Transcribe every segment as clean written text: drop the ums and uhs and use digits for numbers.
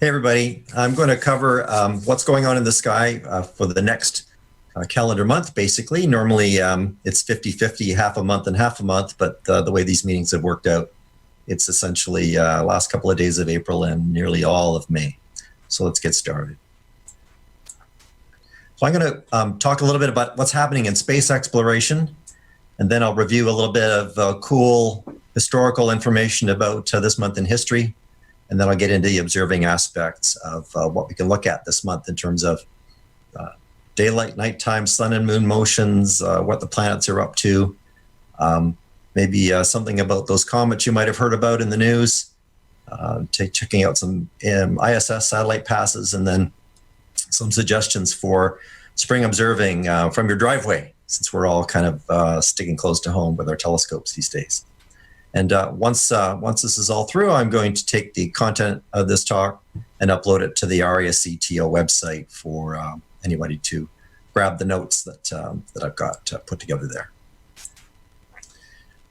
Hey, everybody. I'm going to cover what's going on in the sky for the next calendar month, basically. Normally, it's 50-50, half a month and half a month, but the way these meetings have worked out, it's essentially last couple of days of April and nearly all of May. So let's get started. So I'm going to talk a little bit about what's happening in space exploration, and then I'll review a little bit of cool historical information about this month in history. And then I'll get into the observing aspects of what we can look at this month in terms of daylight, nighttime, sun and moon motions, what the planets are up to, maybe something about those comets you might have heard about in the news, checking out some ISS satellite passes, and then some suggestions for spring observing from your driveway, since we're all kind of sticking close to home with our telescopes these days. And once this is all through, I'm going to take the content of this talk and upload it to the RASCTO website for anybody to grab the notes that I've got put together there.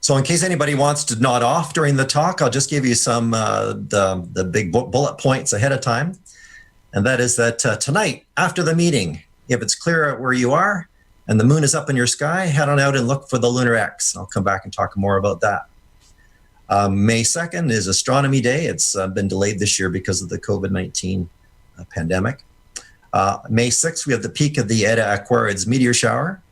So in case anybody wants to nod off during the talk, I'll just give you some the big bullet points ahead of time. And that is that tonight, after the meeting, if it's clear where you are and the moon is up in your sky, head on out and look for the Lunar X. I'll come back and talk more about that. May 2nd is Astronomy Day. It's been delayed this year because of the COVID-19 pandemic. May 6th, we have the peak of the Etta Ackwards meteor shower.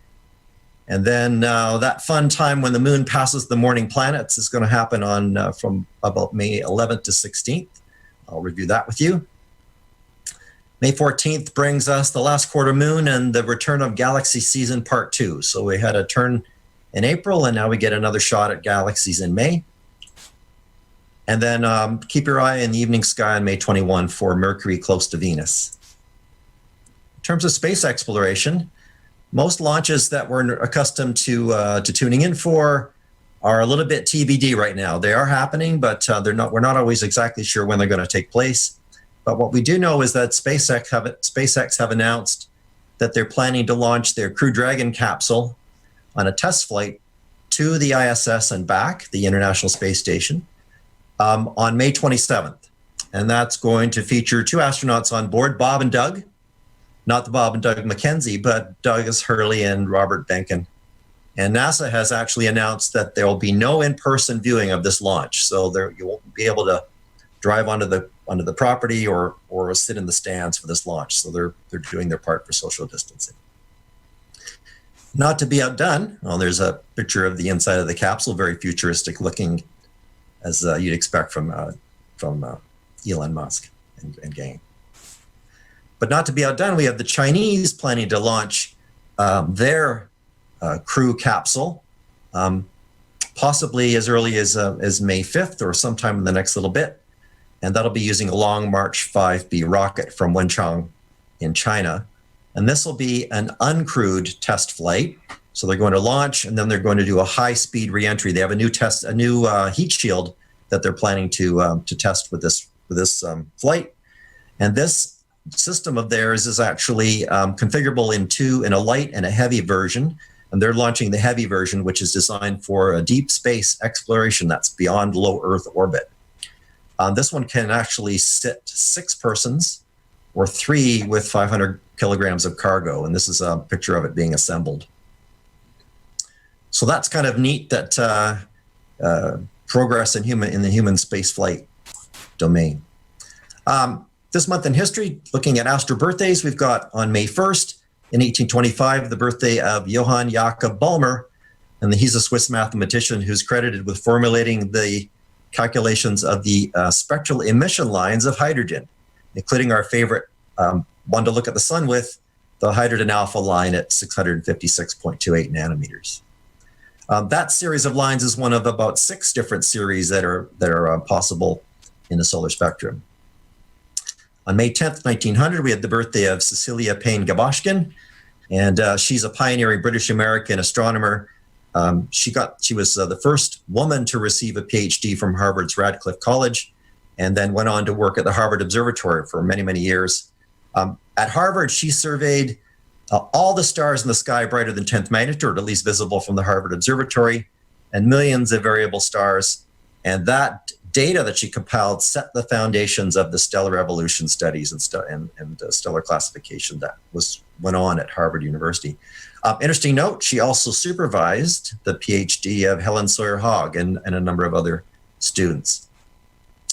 And then that fun time when the moon passes the morning planets is going to happen on from about May 11th to 16th. I'll review that with you. May 14th brings us the last quarter moon and the return of galaxy season part 2. So we had a turn in April, and now we get another shot at galaxies in May. And then keep your eye in the evening sky on May 21 for Mercury close to Venus. In terms of space exploration, most launches that we're accustomed to tuning in for are a little bit TBD right now. They are happening, but we're not always exactly sure when they're going to take place. But what we do know is that SpaceX have announced that they're planning to launch their Crew Dragon capsule on a test flight to the ISS and back, the International Space Station, on May 27th. And that's going to feature 2 astronauts on board, Bob and Doug. Not the Bob and Doug McKenzie, but Douglas Hurley and Robert Behnken. And NASA has actually announced that there will be no in-person viewing of this launch. So you won't be able to drive onto the property or sit in the stands for this launch. So they're doing their part for social distancing. Not to be outdone, well, there's a picture of the inside of the capsule, very futuristic looking, as you'd expect from Elon Musk and gang. But not to be outdone, we have the Chinese planning to launch their crew capsule, possibly as early as May 5th or sometime in the next little bit. And that'll be using a Long March 5B rocket from Wenchang in China. And this will be an uncrewed test flight. So they're going to launch, and then they're going to do a high-speed reentry. They have a new heat shield that they're planning to test with this flight. And this system of theirs is actually configurable in a light and a heavy version. And they're launching the heavy version, which is designed for a deep space exploration that's beyond low Earth orbit. This one can actually sit 6 persons or 3 with 500 kilograms of cargo. And this is a picture of it being assembled. So that's kind of neat that progress in the human spaceflight domain. This month in history, looking at astro birthdays, we've got on May 1st, in 1825, the birthday of Johann Jakob Balmer. And he's a Swiss mathematician who's credited with formulating the calculations of the spectral emission lines of hydrogen, including our favorite one to look at the sun with, the hydrogen alpha line at 656.28 nanometers. That series of lines is one of about 6 different series that are possible in the solar spectrum. On May 10th, 1900, we had the birthday of Cecilia Payne-Gaposchkin, and she's a pioneering British-American astronomer. She was the first woman to receive a PhD from Harvard's Radcliffe College, and then went on to work at the Harvard Observatory for many, many years. At Harvard, she surveyed all the stars in the sky brighter than 10th magnitude, or at least visible from the Harvard Observatory, and millions of variable stars. And that data that she compiled set the foundations of the stellar evolution studies and stellar classification that went on at Harvard University. Interesting note, she also supervised the PhD of Helen Sawyer Hogg and a number of other students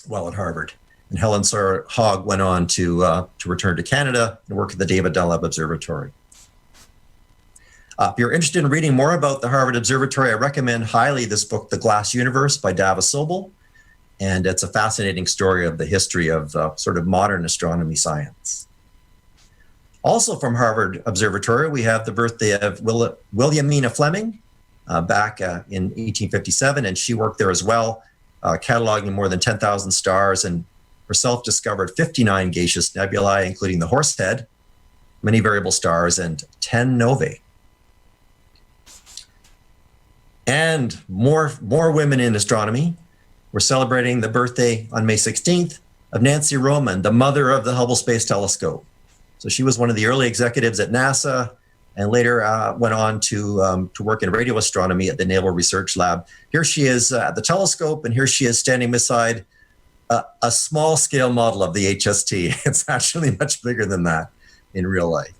while at Harvard. And Helen Sawyer Hogg went on to return to Canada and work at the David Dunlop Observatory. If you're interested in reading more about the Harvard Observatory, I recommend highly this book, The Glass Universe by Davis Sobel. And it's a fascinating story of the history of sort of modern astronomy science. Also from Harvard Observatory, we have the birthday of Williamina Fleming back in 1857, and she worked there as well, cataloging more than 10,000 stars, and herself discovered 59 gaseous nebulae, including the Horsehead, many variable stars, and 10 novae. And more women in astronomy. We're celebrating the birthday on May 16th of Nancy Roman, the mother of the Hubble Space Telescope. So she was one of the early executives at NASA and later went on to work in radio astronomy at the Naval Research Lab. Here she is at the telescope, and here she is standing beside a small scale model of the HST. It's actually much bigger than that in real life.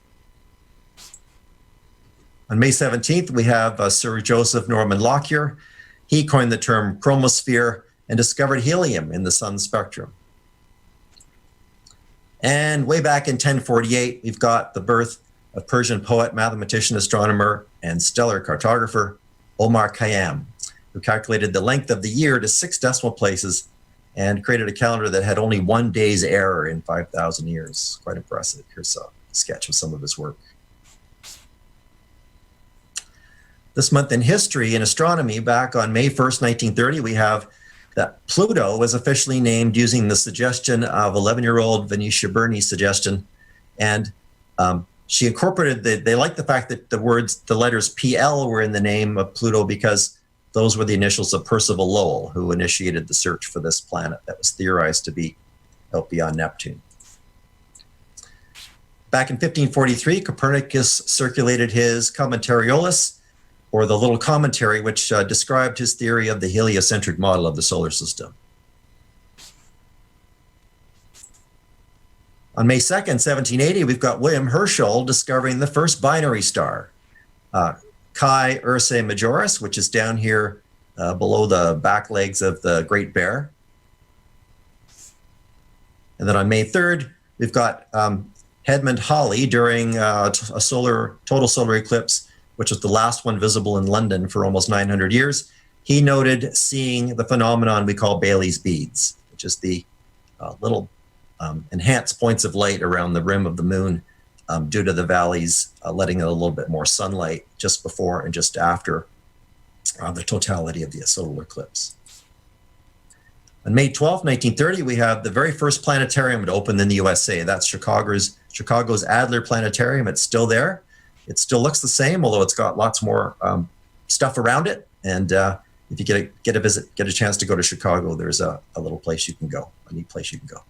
On May 17th, we have Sir Joseph Norman Lockyer. He coined the term chromosphere and discovered helium in the sun's spectrum. And way back in 1048, we've got the birth of Persian poet, mathematician, astronomer, and stellar cartographer Omar Khayyam, who calculated the length of the year to 6 decimal places and created a calendar that had only 1 day's error in 5,000 years. Quite impressive. Here's a sketch of some of his work. This month in history in astronomy, back on May 1st, 1930, we have that Pluto was officially named using the suggestion of 11-year-old Venetia Burney's suggestion. And she incorporated, they liked the fact that the letters PL were in the name of Pluto because those were the initials of Percival Lowell, who initiated the search for this planet that was theorized to be out beyond Neptune. Back in 1543, Copernicus circulated his Commentariolus, or the little commentary, which described his theory of the heliocentric model of the solar system. On May 2nd, 1780, we've got William Herschel discovering the first binary star, Chi Ursae Majoris, which is down here below the back legs of the Great Bear. And then on May 3rd, we've got Edmund Holley during a total solar eclipse, which was the last one visible in London for almost 900 years. He noted seeing the phenomenon we call Baily's beads, which is the little enhanced points of light around the rim of the moon due to the valleys letting in a little bit more sunlight just before and just after the totality of the solar eclipse. On May 12, 1930, we have the very first planetarium to open in the USA. That's Chicago's Adler Planetarium. It's still there. It still looks the same, although it's got lots more stuff around it. And if you get a chance to go to Chicago, there's a little place you can go, a neat place you can go.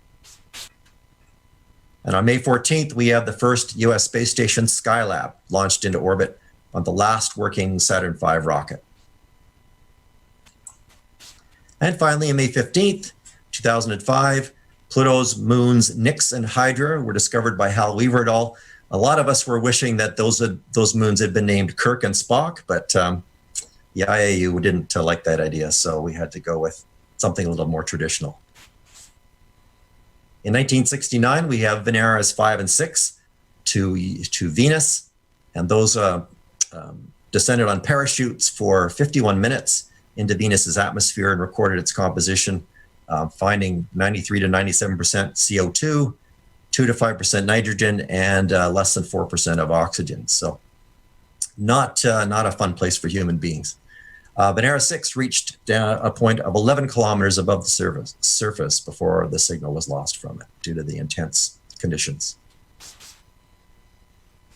And on May 14th, we have the first U.S. space station, Skylab, launched into orbit on the last working Saturn V rocket. And finally, on May 15th, 2005, Pluto's moons Nix and Hydra were discovered by Hal Weaver et al. A lot of us were wishing that those moons had been named Kirk and Spock, but the IAU didn't like that idea, so we had to go with something a little more traditional. In 1969, we have Veneras 5 and 6 to Venus, and those descended on parachutes for 51 minutes into Venus's atmosphere and recorded its composition, finding 93 to 97% CO2, 2 to 5% nitrogen, and less than 4% of oxygen. So not a fun place for human beings. Venera 6 reached a point of 11 kilometers above the surface before the signal was lost from it due to the intense conditions.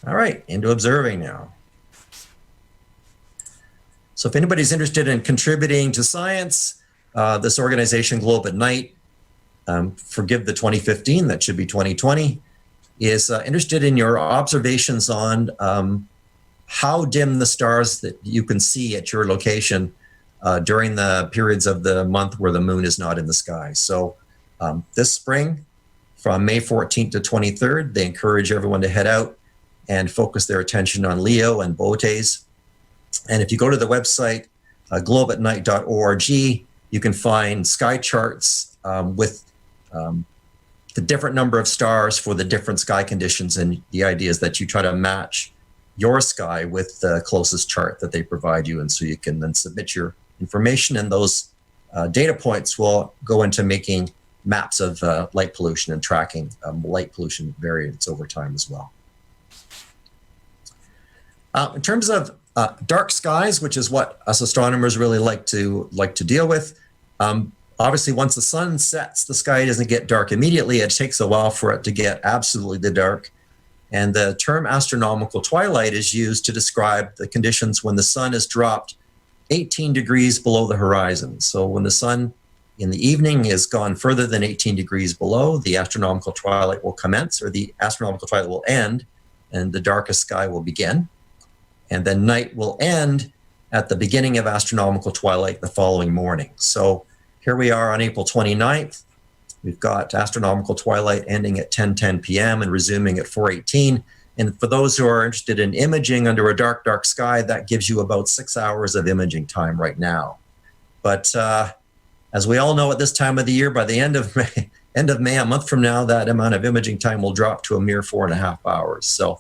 All right, into observing now. So if anybody's interested in contributing to science, this organization, Globe at Night, forgive the 2015, that should be 2020, is interested in your observations on how dim the stars that you can see at your location during the periods of the month where the moon is not in the sky. So this spring, from May 14th to 23rd, they encourage everyone to head out and focus their attention on Leo and Bootes. And if you go to the website, globeatnight.org, you can find sky charts with the different number of stars for the different sky conditions. And the idea is that you try to match your sky with the closest chart that they provide you. And so you can then submit your information, and those data points will go into making maps of light pollution and tracking light pollution variance over time as well. In terms of dark skies, which is what us astronomers really like to deal with, obviously once the sun sets, the sky doesn't get dark immediately. It takes a while for it to get absolutely dark. And the term astronomical twilight is used to describe the conditions when the sun is dropped 18 degrees below the horizon. So when the sun in the evening is gone further than 18 degrees below, the astronomical twilight will commence, or the astronomical twilight will end, and the darkest sky will begin. And then night will end at the beginning of astronomical twilight the following morning. So here we are on April 29th. We've got astronomical twilight ending at 10:10 p.m. and resuming at 4:18. And for those who are interested in imaging under a dark, dark sky, that gives you about 6 hours of imaging time right now. But as we all know at this time of the year, by the end of May, a month from now, that amount of imaging time will drop to a mere 4.5 hours. So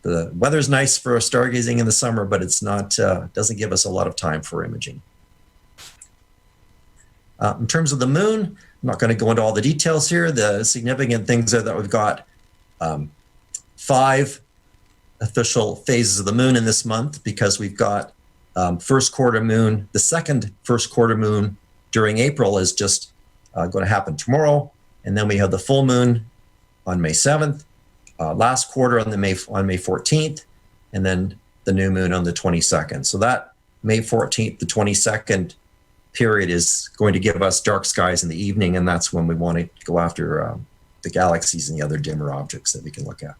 the weather's nice for stargazing in the summer, but it's not, doesn't give us a lot of time for imaging. In terms of the moon, I'm not going to go into all the details here. The significant things are that we've got 5 official phases of the moon in this month, because we've got first quarter moon. The second first quarter moon during April is just going to happen tomorrow. And then we have the full moon on May 7th, last quarter on May 14th, and then the new moon on the 22nd. So that May 14th to 22nd period is going to give us dark skies in the evening, and that's when we want to go after the galaxies and the other dimmer objects that we can look at.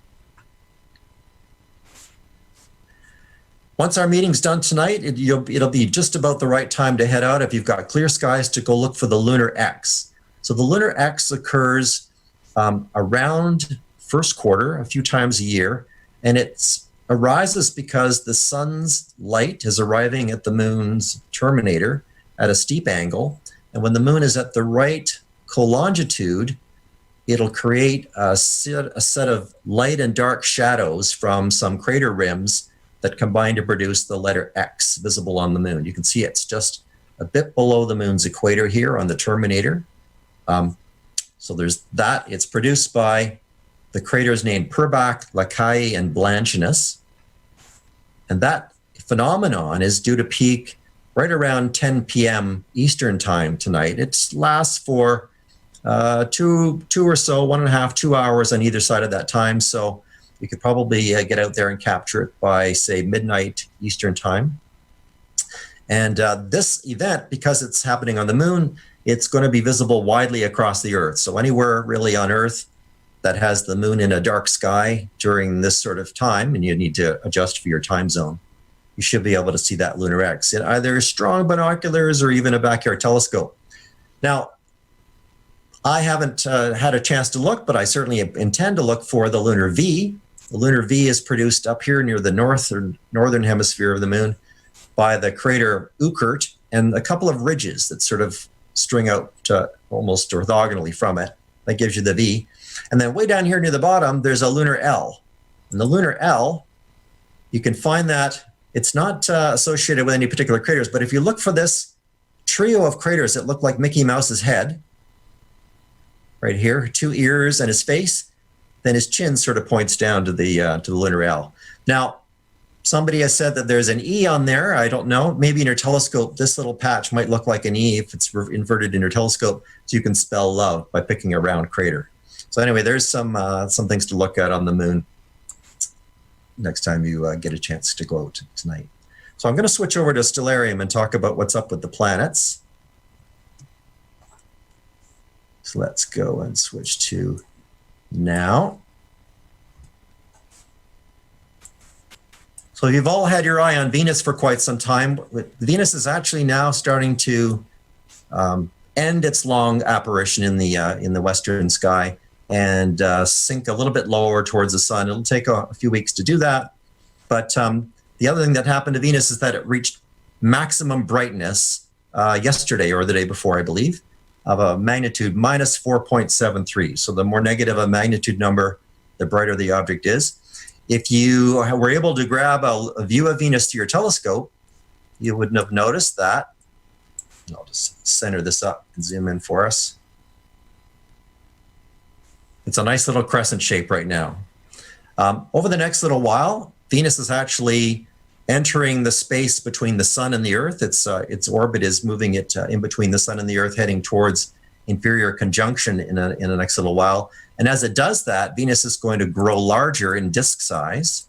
Once our meeting's done tonight, it'll be just about the right time to head out if you've got clear skies to go look for the Lunar X. So the Lunar X occurs around first quarter, a few times a year, and it arises because the sun's light is arriving at the moon's terminator at a steep angle, and when the moon is at the right colongitude, it'll create a set of light and dark shadows from some crater rims that combine to produce the letter X visible on the moon. You can see it's just a bit below the moon's equator here on the terminator. So there's that. It's produced by the craters named Purbach, Lacaille, and Blanchinus. And that phenomenon is due to peak right around 10 p.m. Eastern time tonight. It lasts for two or so, 1.5, 2 hours on either side of that time. So you could probably get out there and capture it by, say, midnight Eastern time. And this event, because it's happening on the moon, it's going to be visible widely across the Earth. So anywhere really on Earth that has the moon in a dark sky during this sort of time, and you need to adjust for your time zone, you should be able to see that Lunar X in either strong binoculars or even a backyard telescope. Now, I haven't had a chance to look, but I certainly intend to look for the Lunar V. The Lunar V is produced up here near the northern hemisphere of the moon by the crater Oeckert and a couple of ridges that sort of string out almost orthogonally from it. That gives you the V. And then way down here near the bottom, there's a Lunar L. And the Lunar L, you can find that it's not associated with any particular craters, but if you look for this trio of craters that look like Mickey Mouse's head, right here, 2 ears and his face, then his chin sort of points down to the Lunar L. Now, somebody has said that there's an E on there. I don't know. Maybe in your telescope, this little patch might look like an E if it's inverted in your telescope, so you can spell love by picking a round crater. So anyway, there's some things to look at on the moon next time you get a chance to go out tonight. So I'm going to switch over to Stellarium and talk about what's up with the planets. So let's go and switch to now. So you've all had your eye on Venus for quite some time. Venus is actually now starting to end its long apparition in the western sky and sink a little bit lower towards the sun. It'll take a few weeks to do that. But the other thing that happened to Venus is that it reached maximum brightness yesterday or the day before, I believe, of a magnitude minus 4.73. So the more negative a magnitude number, the brighter the object is. If you were able to grab a view of Venus to your telescope, you wouldn't have noticed that. I'll just center this up and zoom in for us. It's a nice little crescent shape right now. Over the next little while, Venus is actually entering the space between the sun and the Earth. Its orbit is moving it in between the sun and the Earth, heading towards inferior conjunction in the next little while. And as it does that, Venus is going to grow larger in disk size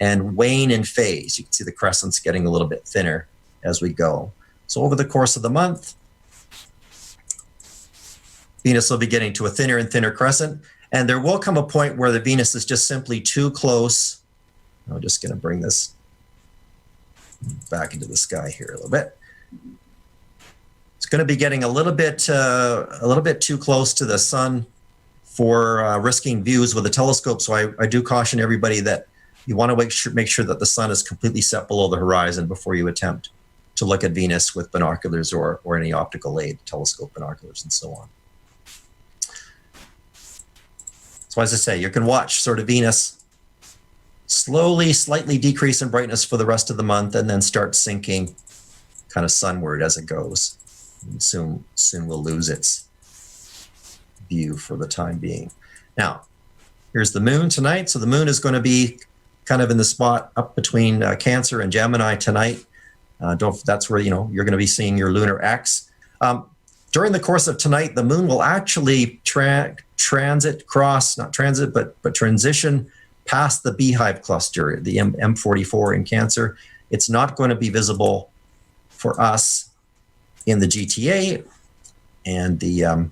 and wane in phase. You can see the crescent's getting a little bit thinner as we go. So over the course of the month, Venus will be getting to a thinner and thinner crescent. And there will come a point where the Venus is just simply too close. I'm just going to bring this back into the sky here a little bit. It's going to be getting a little bit too close to the sun for risking views with a telescope. So I do caution everybody that you want to make sure that the sun is completely set below the horizon before you attempt to look at Venus with binoculars or any optical aid, telescope binoculars and so on. So as I say, you can watch sort of Venus slowly, slightly decrease in brightness for the rest of the month and then start sinking kind of sunward as it goes. And soon we'll lose its view for the time being. Now, here's the moon tonight. So the moon is going to be kind of in the spot up between Cancer and Gemini tonight. That's where you're going to be seeing your Lunar X. During the course of tonight, the moon will actually transition past the Beehive cluster, the M44 in Cancer. It's not going to be visible for us in the GTA and the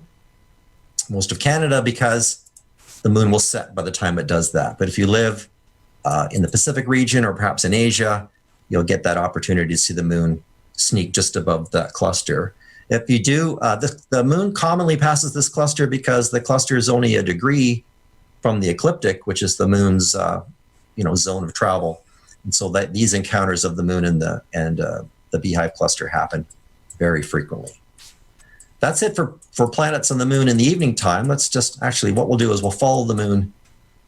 most of Canada because the moon will set by the time it does that. But if you live in the Pacific region or perhaps in Asia, you'll get that opportunity to see the moon sneak just above that cluster. If you do, the moon commonly passes this cluster because the cluster is only a degree from the ecliptic, which is the moon's zone of travel. And so that these encounters of the moon and the Beehive cluster happen very frequently. That's it for planets and the moon in the evening time. Let's just actually, what we'll do is we'll follow the moon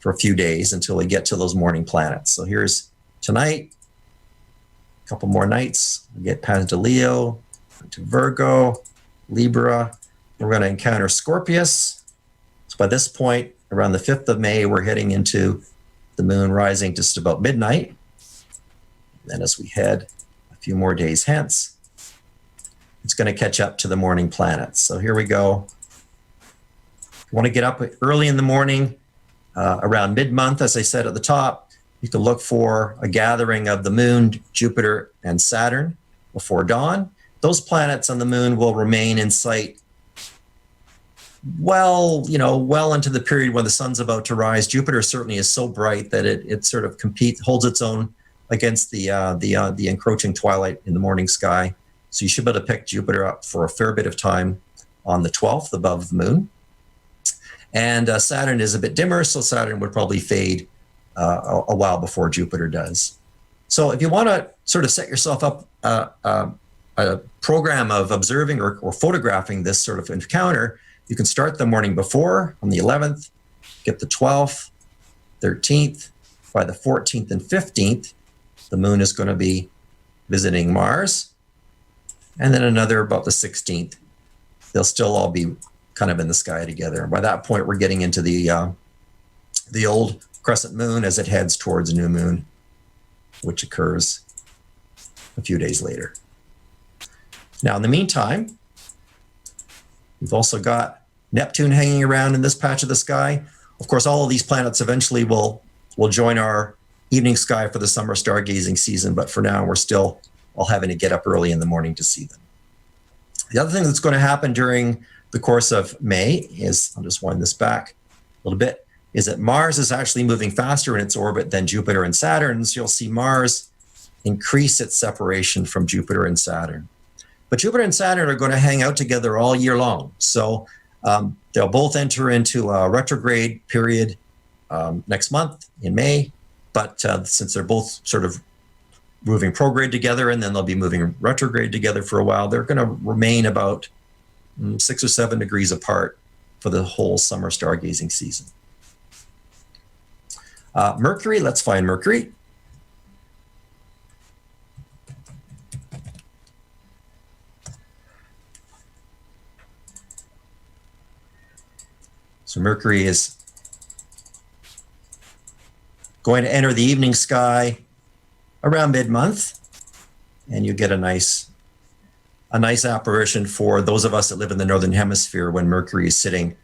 for a few days until we get to those morning planets. So here's tonight, a couple more nights. We get past to Leo, to Virgo, Libra. We're going to encounter Scorpius. So by this point, around the 5th of May, we're heading into the moon rising just about midnight. Then as we head a few more days hence, it's going to catch up to the morning planets. So here we go. If you want to get up early in the morning, around mid-month, as I said at the top, you can look for a gathering of the moon, Jupiter, and Saturn before dawn. Those planets on the moon will remain in sight well into the period when the sun's about to rise. Jupiter certainly is so bright that it sort of holds its own against the encroaching twilight in the morning sky. So you should be able to pick Jupiter up for a fair bit of time on the 12th above the moon. And Saturn is a bit dimmer, so Saturn would probably fade a while before Jupiter does. So if you want to sort of set yourself up a program of observing or photographing this sort of encounter, you can start the morning before on the 11th, get the 12th, 13th. By the 14th and 15th, the moon is going to be visiting Mars. And then another about the 16th. They'll still all be kind of in the sky together. And by that point, we're getting into the old crescent moon as it heads towards new moon, which occurs a few days later. Now, in the meantime, we've also got Neptune hanging around in this patch of the sky. Of course, all of these planets eventually will join our evening sky for the summer stargazing season, but for now, we're still all having to get up early in the morning to see them. The other thing that's going to happen during the course of May is, I'll just wind this back a little bit, is that Mars is actually moving faster in its orbit than Jupiter and Saturn. So you'll see Mars increase its separation from Jupiter and Saturn. But Jupiter and Saturn are going to hang out together all year long. So they'll both enter into a retrograde period next month in May. But since they're both sort of moving prograde together, and then they'll be moving retrograde together for a while, they're going to remain about 6 or 7 degrees apart for the whole summer stargazing season. Mercury, let's find Mercury. So Mercury is going to enter the evening sky around mid-month, and you get a nice apparition for those of us that live in the northern hemisphere when Mercury is sitting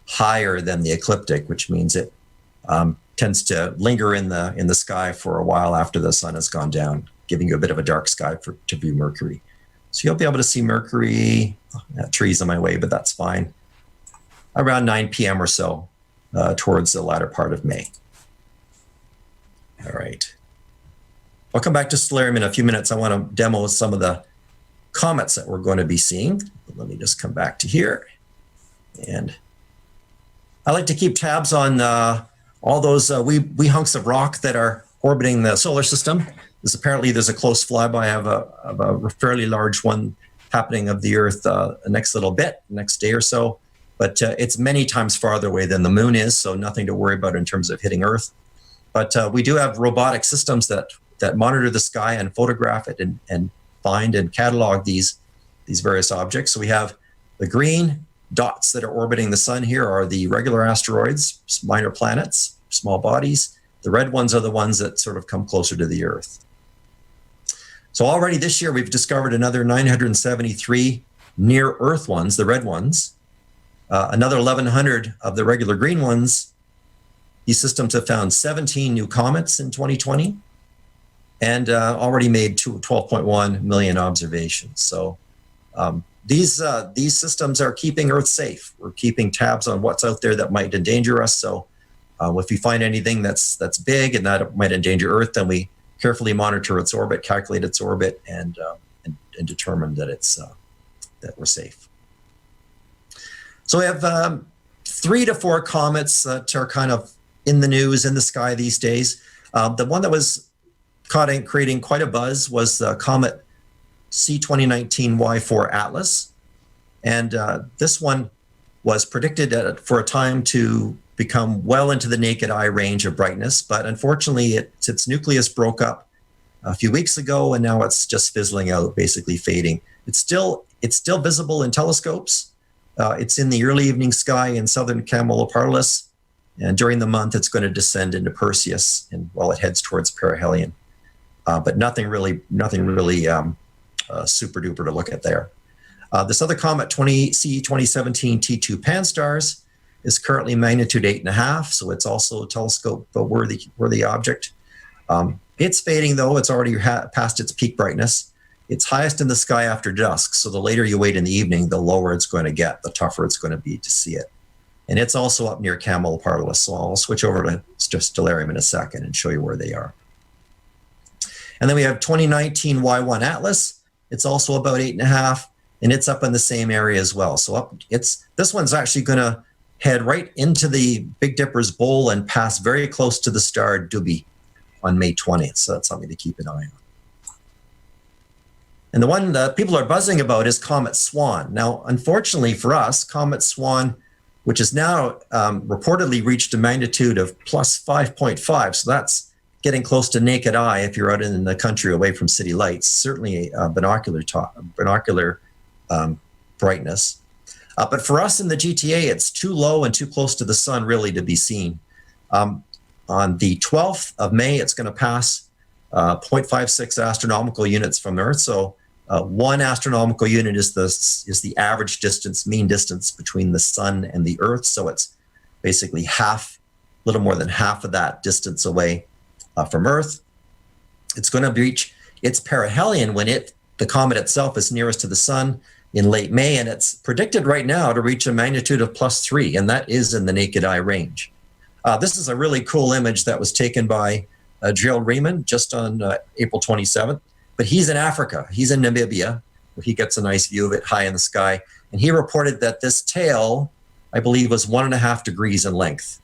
higher than the ecliptic, which means it tends to linger in the sky for a while after the sun has gone down, giving you a bit of a dark sky to view Mercury. So you'll be able to see Mercury. Trees in my way, but that's fine. Around 9 p.m. or so, towards the latter part of May. All right. I'll come back to Stellarium in a few minutes. I want to demo some of the comets that we're going to be seeing. Let me just come back to here. And I like to keep tabs on all those wee hunks of rock that are orbiting the solar system. There's a close flyby of a fairly large one happening of the Earth next day or so. But it's many times farther away than the moon is, so nothing to worry about in terms of hitting Earth. But we do have robotic systems that monitor the sky and photograph it and find and catalog these various objects. So we have the green dots that are orbiting the sun here are the regular asteroids, minor planets, small bodies. The red ones are the ones that sort of come closer to the Earth. So already this year, we've discovered another 973 near-Earth ones, the red ones. Another 1,100 of the regular green ones. These systems have found 17 new comets in 2020 and already made 12.1 million observations. So these systems are keeping Earth safe. We're keeping tabs on what's out there that might endanger us. So if we find anything that's big and that might endanger Earth, then we carefully monitor its orbit, calculate its orbit, and determine that that we're safe. So we have 3 to 4 comets that are kind of in the news, in the sky these days. The one that was creating quite a buzz was the comet C2019 Y4 Atlas. And this one was predicted for a time to become well into the naked eye range of brightness. But unfortunately, its nucleus broke up a few weeks ago, and now it's just fizzling out, basically fading. It's still visible in telescopes. It's in the early evening sky in southern Camelopardalis, and during the month it's going to descend into Perseus while it heads towards perihelion. But nothing really super duper to look at there. This other comet, C2017 T2 Pan-STARRS, is currently magnitude 8.5, so it's also a telescope worthy object. It's fading though; it's already past its peak brightness. It's highest in the sky after dusk, so the later you wait in the evening, the lower it's going to get, the tougher it's going to be to see it. And it's also up near Camelopardalis, so I'll switch over to Stellarium in a second and show you where they are. And then we have 2019 Y1 Atlas. It's also about 8.5, and it's up in the same area as well. So this one's actually going to head right into the Big Dipper's bowl and pass very close to the star Dubhe on May 20th. So that's something to keep an eye on. And the one that people are buzzing about is Comet Swan. Now, unfortunately for us, Comet Swan, which has now reportedly reached a magnitude of plus 5.5, so that's getting close to naked eye if you're out in the country away from city lights, certainly binocular brightness. But for us in the GTA, it's too low and too close to the sun really to be seen. On the 12th of May, it's going to pass 0.56 astronomical units from Earth. So 1 astronomical unit is the average distance, mean distance between the sun and the Earth. So it's basically little more than half of that distance away from Earth. It's going to reach its perihelion when the comet itself is nearest to the sun in late May, and it's predicted right now to reach a magnitude of plus 3, and that is in the naked eye range. This is a really cool image that was taken by Gerald Raymond just on April 27th. But he's in Africa. He's in Namibia, where he gets a nice view of it high in the sky. And he reported that this tail, I believe, was 1.5 degrees in length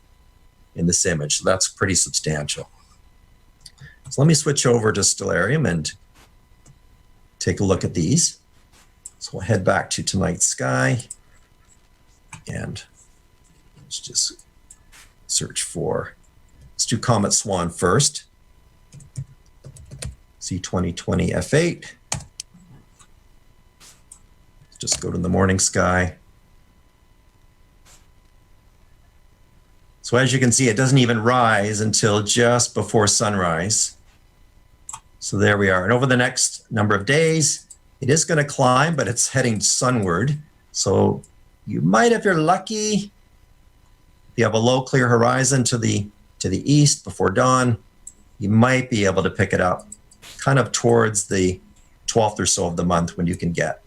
in this image. So that's pretty substantial. So let me switch over to Stellarium and take a look at these. So we'll head back to tonight's sky. And let's just search for, let's do Comet Swan first. C2020 F8. Just go to the morning sky. So as you can see, it doesn't even rise until just before sunrise. So there we are. And over the next number of days, it is going to climb, but it's heading sunward. So you might, if you're lucky, if you have a low clear horizon to the east before dawn, you might be able to pick it up kind of towards the 12th or so of the month, when you can get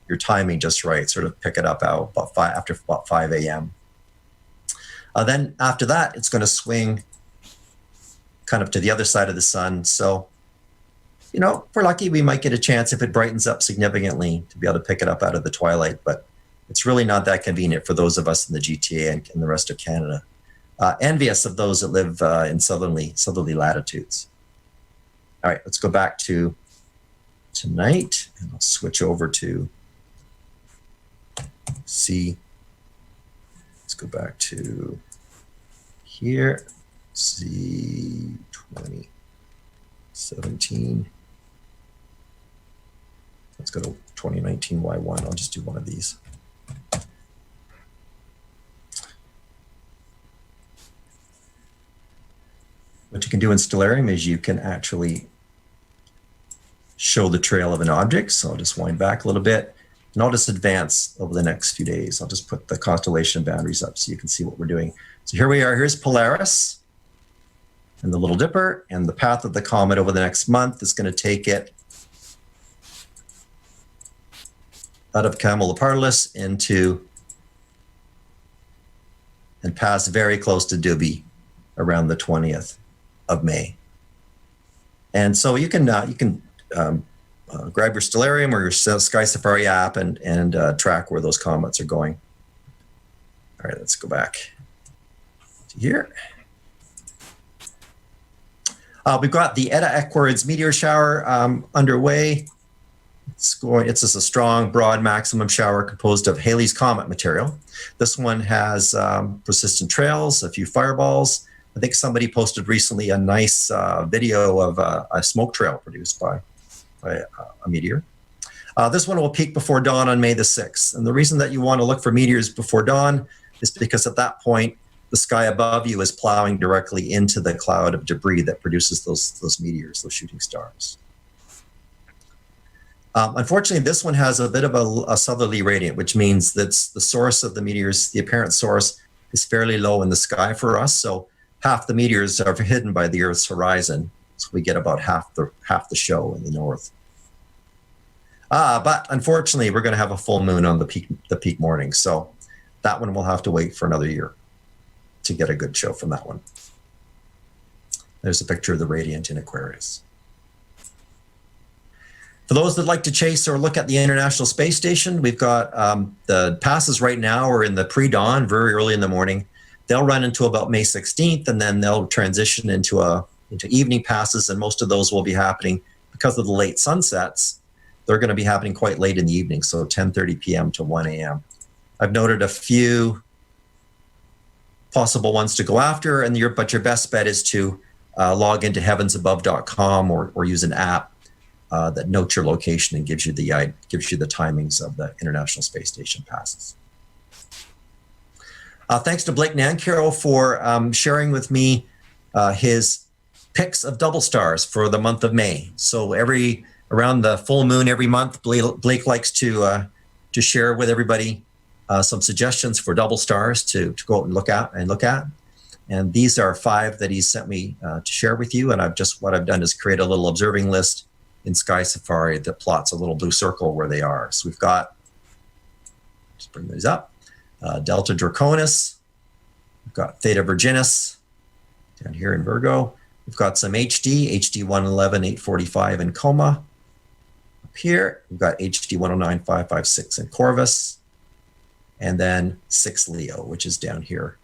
your timing just right, sort of pick it up out after about 5 a.m. Then after that, it's going to swing kind of to the other side of the sun. So, you know, if we're lucky, we might get a chance, if it brightens up significantly, to be able to pick it up out of the twilight. But it's really not that convenient for those of us in the GTA and in the rest of Canada. Envious of those that live in southerly latitudes. All right, let's go back to tonight, and I'll switch over to C. Let's go back to here, C2017. Let's go to 2019 Y1. I'll just do one of these. What you can do in Stellarium is you can actually show the trail of an object. So I'll just wind back a little bit, and I'll just advance over the next few days. I'll just put the constellation boundaries up so you can see what we're doing. So here we are. Here's Polaris and the Little Dipper, and the path of the comet over the next month is going to take it out of Camelopardalis into and pass very close to Dubhe around the 20th of May. And so you can grab your Stellarium or your Sky Safari app and track where those comets are going. All right, let's go back to here. We've got the Etta Ackwards meteor shower underway. It's just a strong, broad maximum shower composed of Halley's Comet material. This one has persistent trails, a few fireballs. I think somebody posted recently a nice video of a smoke trail produced by a meteor. This one will peak before dawn on May the 6th. And the reason that you want to look for meteors before dawn is because at that point, the sky above you is plowing directly into the cloud of debris that produces those meteors, those shooting stars. Unfortunately, this one has a bit of a southerly radiant, which means that the source of the meteors, the apparent source, is fairly low in the sky for us. So half the meteors are hidden by the Earth's horizon. So we get about half the show in the north. But unfortunately, we're going to have a full moon on the peak morning. So that one will have to wait for another year to get a good show from that one. There's a picture of the radiant in Aquarius. For those that like to chase or look at the International Space Station, we've got the passes right now are in the pre-dawn, very early in the morning. They'll run until about May 16th, and then they'll transition into evening passes, and most of those will be happening because of the late sunsets. They're going to be happening quite late in the evening, so 10:30 p.m. to 1 a.m. I've noted a few possible ones to go after, but your best bet is to log into heavensabove.com or use an app that notes your location and gives you the timings of the International Space Station passes. Thanks to Blake Nancarrow for sharing with me his picks of double stars for the month of May. So around the full moon every month, Blake likes to share with everybody some suggestions for double stars to go out and look at. And these are 5 that he sent me to share with you. And what I've done is create a little observing list in Sky Safari that plots a little blue circle where they are. So we've got, just bring these up, Delta Draconis, We've got Theta Virginis down here in Virgo. We've got some HD 111, 845 in Coma. Up here, we've got HD 109, 556 in Corvus. And then 6 Leo, which is down here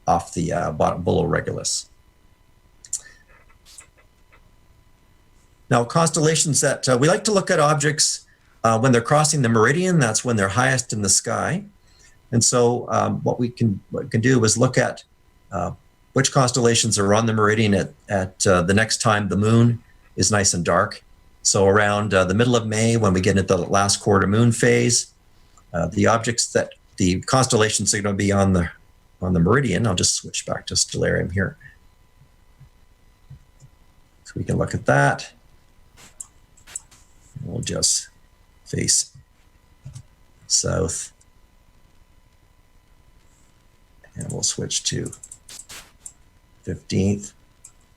off the bottom below Regulus. Now, constellations that we like to look at objects when they're crossing the meridian. That's when they're highest in the sky. And so what we can do is look at which constellations are on the meridian at the next time the moon is nice and dark. So around the middle of May, when we get into the last quarter moon phase, the constellations are going to be on the meridian. I'll just switch back to Stellarium here. So we can look at that. We'll just face south. And we'll switch to 15th.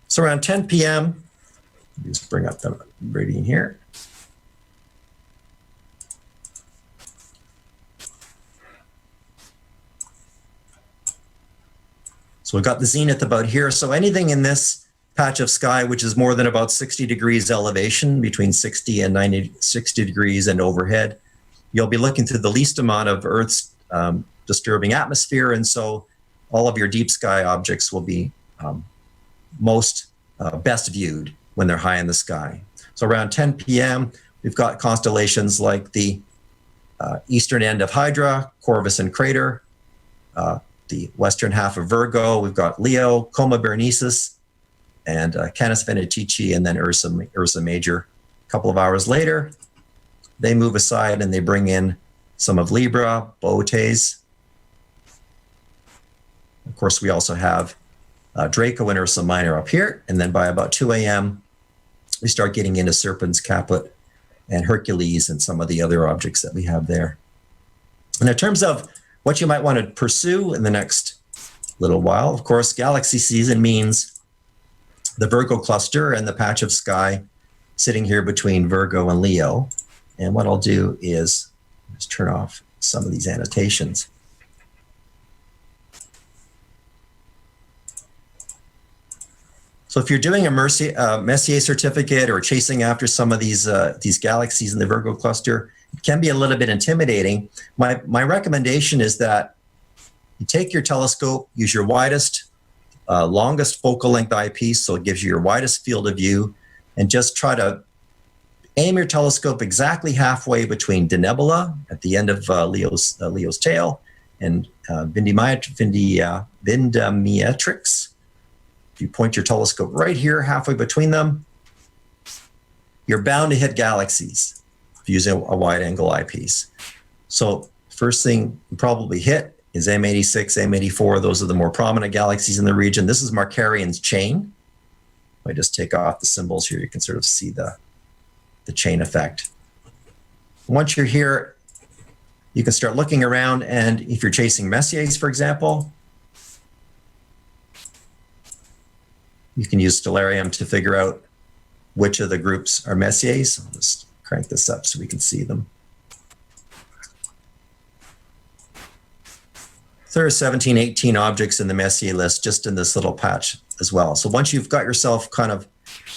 So around 10 p.m., just bring up the meridian here. So we've got the zenith about here. So anything in this patch of sky, which is more than about 60 degrees elevation, between 60 and 60 degrees and overhead, you'll be looking through the least amount of Earth's disturbing atmosphere. And so all of your deep sky objects will be best viewed when they're high in the sky. So around 10 p.m., we've got constellations like the eastern end of Hydra, Corvus and Crater, the western half of Virgo. We've got Leo, Coma Berenices, and Canis Venatici, and then Ursa Major. A couple of hours later, they move aside and they bring in some of Libra, Boötes. Of course, we also have Draco and Ursa Minor up here. And then by about 2 a.m., we start getting into Serpens, Caplet, and Hercules, and some of the other objects that we have there. And in terms of what you might want to pursue in the next little while, of course, galaxy season means the Virgo cluster and the patch of sky sitting here between Virgo and Leo. And what I'll do is just turn off some of these annotations. So if you're doing a Messier certificate or chasing after some of these galaxies in the Virgo cluster, it can be a little bit intimidating. My recommendation is that you take your telescope, use your widest, longest focal length eyepiece, so it gives you your widest field of view, and just try to aim your telescope exactly halfway between Denebula at the end of Leo's tail and Vindemiatrix. If you point your telescope right here, halfway between them, you're bound to hit galaxies using a wide-angle eyepiece. So first thing you probably hit is M86, M84. Those are the more prominent galaxies in the region. This is Markarian's chain. If I just take off the symbols here, you can sort of see the chain effect. Once you're here, you can start looking around, and if you're chasing Messiers, for example, you can use Stellarium to figure out which of the groups are Messiers. I'll just crank this up so we can see them. So there are 17, 18 objects in the Messier list just in this little patch as well. So once you've got yourself kind of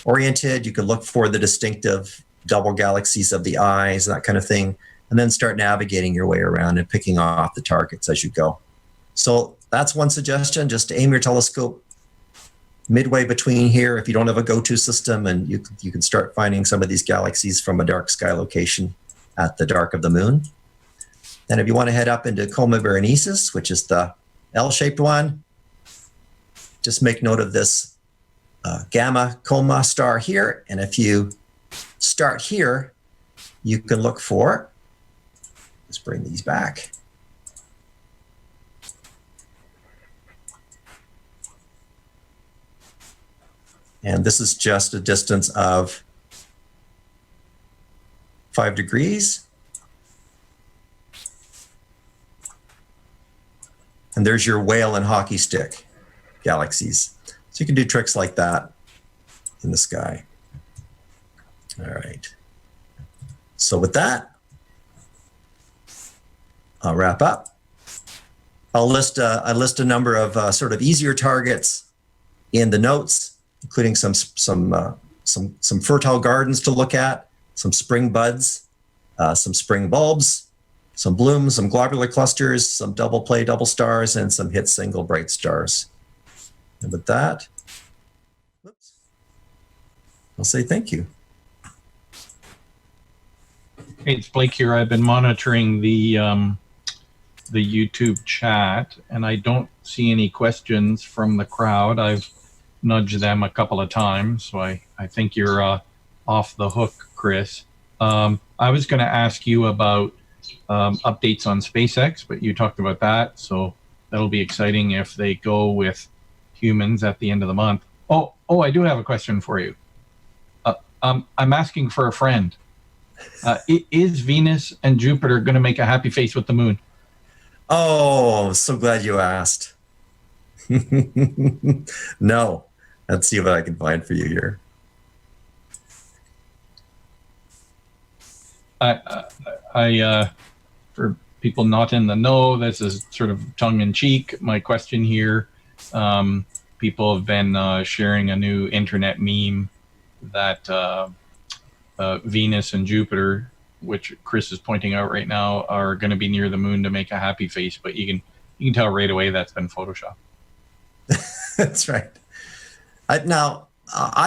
oriented, you can look for the distinctive double galaxies of the eyes, that kind of thing, and then start navigating your way around and picking off the targets as you go. So that's one suggestion, just aim your telescope midway between here if you don't have a go-to system, and you can start finding some of these galaxies from a dark sky location at the dark of the moon. Then if you want to head up into Coma Berenices, which is the L-shaped one, just make note of this Gamma Coma star here. And if you start here, you can look for, let's bring these back. And this is just a distance of 5 degrees. And there's your whale and hockey stick galaxies. So you can do tricks like that in the sky. All right. So with that, I'll wrap up. I'll list a number of sort of easier targets in the notes, including some fertile gardens to look at, some spring buds, some spring bulbs, some blooms, some globular clusters, some double play double stars, and some hit single bright stars. And with that, I'll say thank you. Hey, it's Blake here. I've been monitoring the YouTube chat, and I don't see any questions from the crowd. I've nudged them a couple of times, so I think you're off the hook, Chris. I was going to ask you about updates on SpaceX, but you talked about that, so that'll be exciting if they go with humans at the end of the month. Oh, I do have a question for you. I'm asking for a friend. Is Venus and Jupiter going to make a happy face with the moon? Oh, I'm so glad you asked. No. Let's see what I can find for you here. For people not in the know, this is sort of tongue-in-cheek. My question here, people have been sharing a new internet meme that Venus and Jupiter, which Chris is pointing out right now, are going to be near the moon to make a happy face, but you can tell right away that's been Photoshopped. That's right. I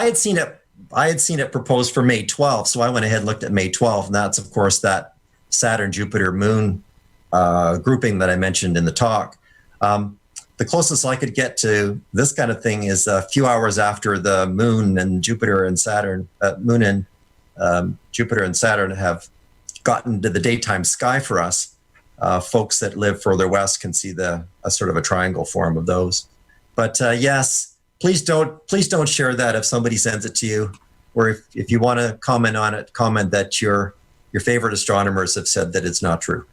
had seen it proposed for May 12th, so I went ahead and looked at May 12th, and that's of course that Saturn, Jupiter, Moon grouping that I mentioned in the talk. The closest I could get to this kind of thing is a few hours after the Moon and Jupiter and Saturn, Jupiter and Saturn have gotten to the daytime sky for us. Folks that live further west can see a sort of a triangle form of those. But yes, please don't share that if somebody sends it to you, or if you want to comment on it, comment that your favorite astronomers have said that it's not true.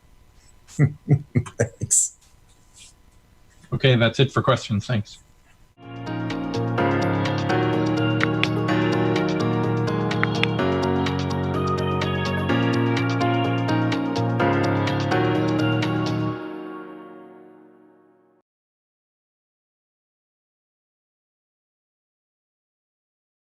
Thanks. Okay, that's it for questions. Thanks.